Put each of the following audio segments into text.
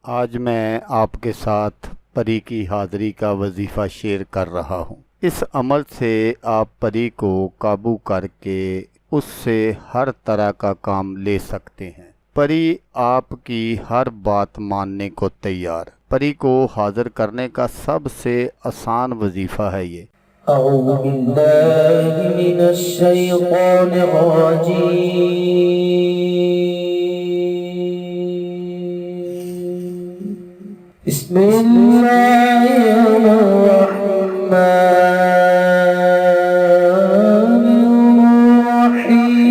آج میں آپ کے ساتھ پری کی حاضری کا وظیفہ شیئر کر رہا ہوں۔ اس عمل سے آپ پری کو قابو کر کے اس سے ہر طرح کا کام لے سکتے ہیں۔ پری آپ کی ہر بات ماننے کو تیار۔ پری کو حاضر کرنے کا سب سے آسان وظیفہ ہے یہ۔ اعوذ باللہ من الشیطان الرجیم، بسم اللہ الرحمن الرحیم۔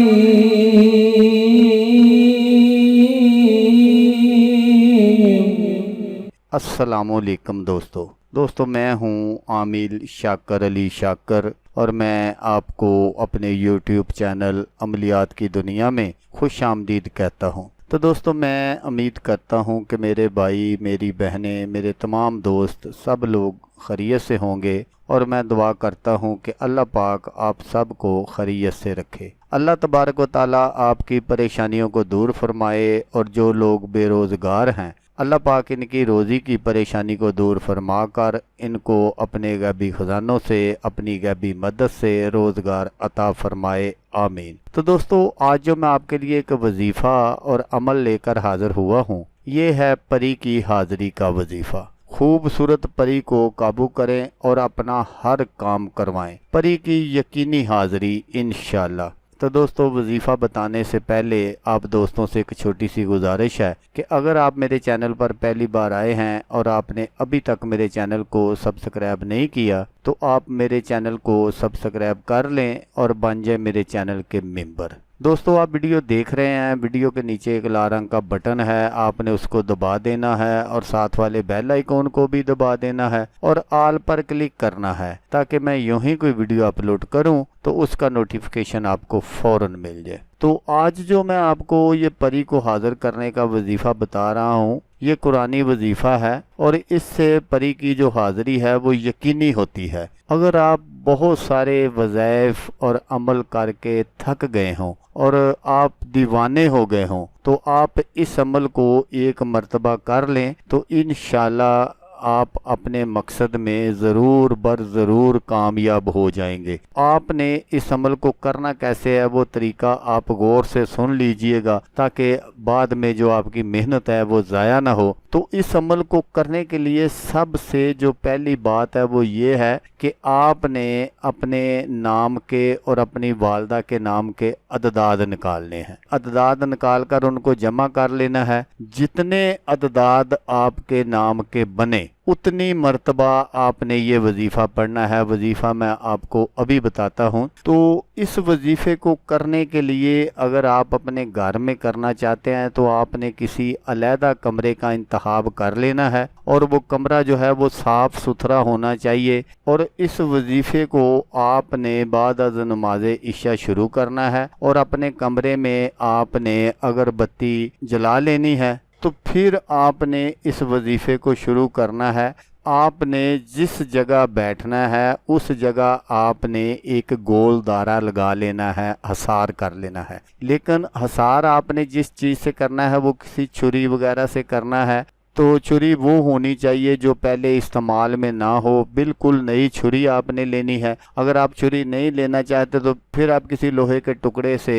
السلام علیکم دوستو میں ہوں عامل شاکر علی شاکر، اور میں آپ کو اپنے یوٹیوب چینل عملیات کی دنیا میں خوش آمدید کہتا ہوں۔ تو دوستو میں امید کرتا ہوں کہ میرے بھائی، میری بہنیں، میرے تمام دوست سب لوگ خیریت سے ہوں گے، اور میں دعا کرتا ہوں کہ اللہ پاک آپ سب کو خیریت سے رکھے۔ اللہ تبارک و تعالیٰ آپ کی پریشانیوں کو دور فرمائے، اور جو لوگ بے روزگار ہیں اللہ پاک ان کی روزی کی پریشانی کو دور فرما کر ان کو اپنے غیبی خزانوں سے، اپنی غیبی مدد سے روزگار عطا فرمائے، آمین۔ تو دوستو آج جو میں آپ کے لیے ایک وظیفہ اور عمل لے کر حاضر ہوا ہوں، یہ ہے پری کی حاضری کا وظیفہ۔ خوبصورت پری کو قابو کریں اور اپنا ہر کام کروائیں، پری کی یقینی حاضری انشاءاللہ۔ تو دوستو وظیفہ بتانے سے پہلے آپ دوستوں سے ایک چھوٹی سی گزارش ہے کہ اگر آپ میرے چینل پر پہلی بار آئے ہیں اور آپ نے ابھی تک میرے چینل کو سبسکرائب نہیں کیا تو آپ میرے چینل کو سبسکرائب کر لیں اور بن جائیں میرے چینل کے ممبر۔ دوستو آپ ویڈیو دیکھ رہے ہیں، ویڈیو کے نیچے ایک لال رنگ کا بٹن ہے، آپ نے اس کو دبا دینا ہے اور ساتھ والے بیل آئیکن کو بھی دبا دینا ہے اور آل پر کلک کرنا ہے تاکہ میں یوں ہی کوئی ویڈیو اپلوڈ کروں تو اس کا نوٹیفیکیشن آپ کو فوراً مل جائے۔ تو آج جو میں آپ کو یہ پری کو حاضر کرنے کا وظیفہ بتا رہا ہوں، یہ قرآنی وظیفہ ہے، اور اس سے پری کی جو حاضری ہے وہ یقینی ہوتی ہے۔ اگر آپ بہت سارے وظائف اور عمل کر کے تھک گئے ہوں اور آپ دیوانے ہو گئے ہوں تو آپ اس عمل کو ایک مرتبہ کر لیں تو انشاءاللہ آپ اپنے مقصد میں ضرور ضرور کامیاب ہو جائیں گے۔ آپ نے اس عمل کو کرنا کیسے ہے وہ طریقہ آپ غور سے سن لیجئے گا تاکہ بعد میں جو آپ کی محنت ہے وہ ضائع نہ ہو۔ تو اس عمل کو کرنے کے لیے سب سے جو پہلی بات ہے وہ یہ ہے کہ آپ نے اپنے نام کے اور اپنی والدہ کے نام کے عدداد نکالنے ہیں۔ عدداد نکال کر ان کو جمع کر لینا ہے۔ جتنے عدداد آپ کے نام کے بنے اتنی مرتبہ آپ نے یہ وظیفہ پڑھنا ہے۔ وظیفہ میں آپ کو ابھی بتاتا ہوں۔ تو اس وظیفے کو کرنے کے لیے اگر آپ اپنے گھر میں کرنا چاہتے ہیں تو آپ نے کسی علیحدہ کمرے کا انتخاب کر لینا ہے، اور وہ کمرہ جو ہے وہ صاف ستھرا ہونا چاہیے، اور اس وظیفے کو آپ نے بعد از نماز عشاء شروع کرنا ہے، اور اپنے کمرے میں آپ نے اگربتی جلا لینی ہے۔ تو پھر آپ نے اس وظیفے کو شروع کرنا ہے۔ آپ نے جس جگہ بیٹھنا ہے اس جگہ آپ نے ایک گول دائرہ لگا لینا ہے، حصار کر لینا ہے، لیکن حصار آپ نے جس چیز سے کرنا ہے وہ کسی چھری وغیرہ سے کرنا ہے۔ تو چھری وہ ہونی چاہیے جو پہلے استعمال میں نہ ہو، بالکل نئی چھری آپ نے لینی ہے۔ اگر آپ چھری نہیں لینا چاہتے تو پھر آپ کسی لوہے کے ٹکڑے سے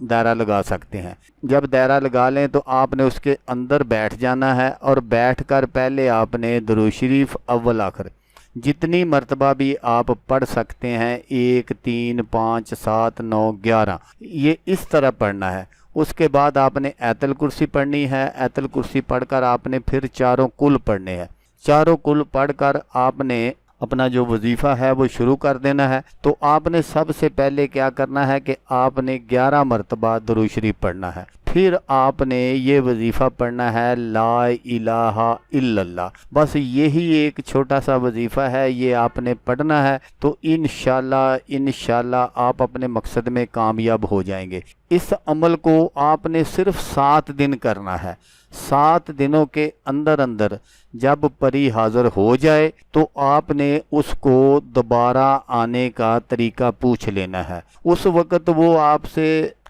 دائرہ لگا سکتے ہیں۔ جب دائرہ لگا لیں تو آپ نے اس کے اندر بیٹھ جانا ہے، اور بیٹھ کر پہلے آپ نے درود شریف اول آخر جتنی مرتبہ بھی آپ پڑھ سکتے ہیں، 1 3 5 7 9 11 یہ اس طرح پڑھنا ہے۔ اس کے بعد آپ نے آیت الکرسی پڑھنی ہے۔ آیت الکرسی پڑھ کر آپ نے پھر چاروں کل پڑھنے ہیں۔ چاروں کل پڑھ کر آپ نے اپنا جو وظیفہ ہے وہ شروع کر دینا ہے۔ تو آپ نے سب سے پہلے کیا کرنا ہے کہ آپ نے 11 مرتبہ درود شریف پڑھنا ہے۔ پھر آپ نے یہ وظیفہ پڑھنا ہے، لا الہ الا اللہ۔ بس یہی ایک چھوٹا سا وظیفہ ہے، یہ آپ نے پڑھنا ہے، تو انشاءاللہ آپ اپنے مقصد میں کامیاب ہو جائیں گے۔ اس عمل کو آپ نے صرف 7 دن کرنا ہے۔ 7 دنوں کے اندر جب پری حاضر ہو جائے تو آپ نے اس کو دوبارہ آنے کا طریقہ پوچھ لینا ہے۔ اس وقت وہ آپ سے